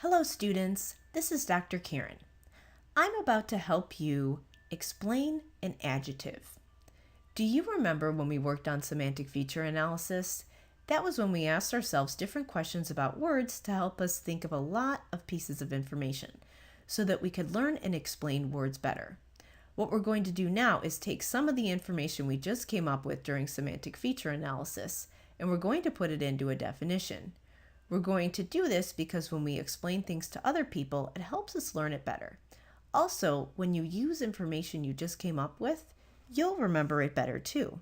Hello students, this is Dr. Karen. I'm about to help you explain an adjective. Do you remember when we worked on semantic feature analysis? That was when we asked ourselves different questions about words to help us think of a lot of pieces of information so that we could learn and explain words better. What we're going to do now is take some of the information we just came up with during semantic feature analysis and we're going to put it into a definition. We're going to do this because when we explain things to other people, it helps us learn it better. Also, when you use information you just came up with, you'll remember it better too.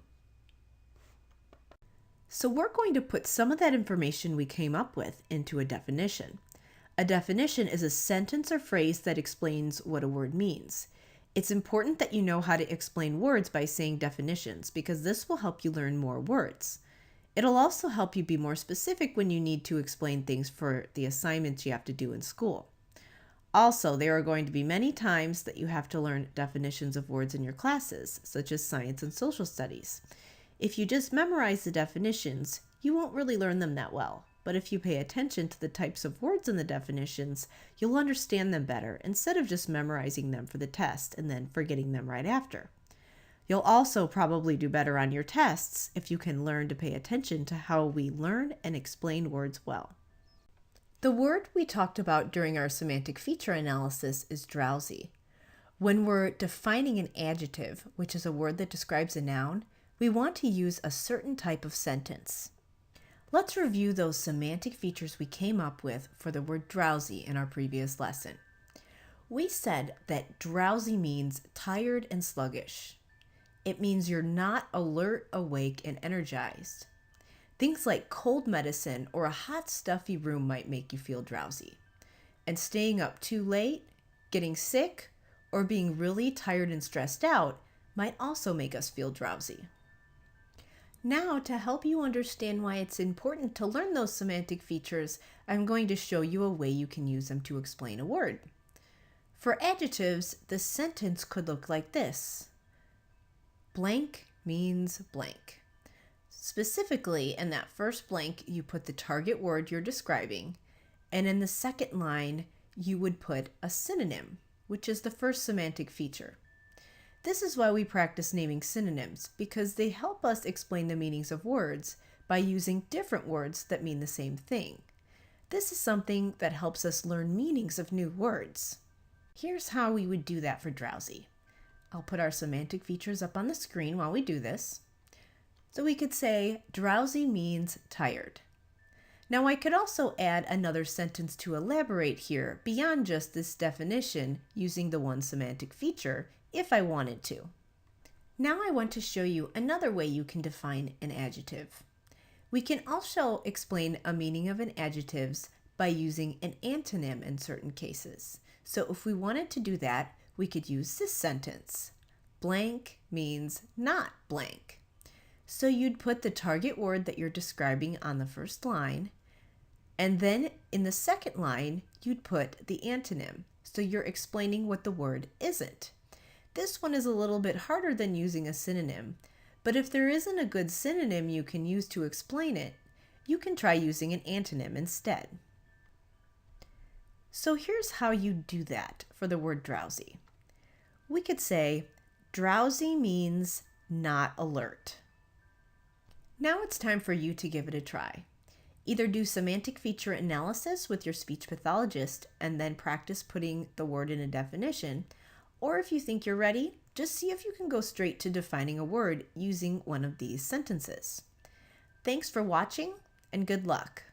So we're going to put some of that information we came up with into a definition. A definition is a sentence or phrase that explains what a word means. It's important that you know how to explain words by saying definitions because this will help you learn more words. It'll also help you be more specific when you need to explain things for the assignments you have to do in school. Also, there are going to be many times that you have to learn definitions of words in your classes, such as science and social studies. If you just memorize the definitions, you won't really learn them that well. But if you pay attention to the types of words in the definitions, you'll understand them better instead of just memorizing them for the test and then forgetting them right after. You'll also probably do better on your tests if you can learn to pay attention to how we learn and explain words well. The word we talked about during our semantic feature analysis is drowsy. When we're defining an adjective, which is a word that describes a noun, we want to use a certain type of sentence. Let's review those semantic features we came up with for the word drowsy in our previous lesson. We said that drowsy means tired and sluggish. It means you're not alert, awake, and energized. Things like cold medicine or a hot, stuffy room might make you feel drowsy. And staying up too late, getting sick, or being really tired and stressed out might also make us feel drowsy. Now, to help you understand why it's important to learn those semantic features, I'm going to show you a way you can use them to explain a word. For adjectives, the sentence could look like this. Blank means blank. Specifically, in that first blank, you put the target word you're describing, and in the second line, you would put a synonym, which is the first semantic feature. This is why we practice naming synonyms, because they help us explain the meanings of words by using different words that mean the same thing. This is something that helps us learn meanings of new words. Here's how we would do that for drowsy. I'll put our semantic features up on the screen while we do this. So we could say drowsy means tired. Now I could also add another sentence to elaborate here beyond just this definition using the one semantic feature if I wanted to. Now I want to show you another way you can define an adjective. We can also explain a meaning of an adjective by using an antonym in certain cases. So if we wanted to do that, we could use this sentence. Blank means not blank. So you'd put the target word that you're describing on the first line, and then in the second line, you'd put the antonym. So you're explaining what the word isn't. This one is a little bit harder than using a synonym, but if there isn't a good synonym you can use to explain it, you can try using an antonym instead. So here's how you do that for the word drowsy. We could say, drowsy means not alert. Now it's time for you to give it a try. Either do semantic feature analysis with your speech pathologist and then practice putting the word in a definition, or if you think you're ready, just see if you can go straight to defining a word using one of these sentences. Thanks for watching and good luck.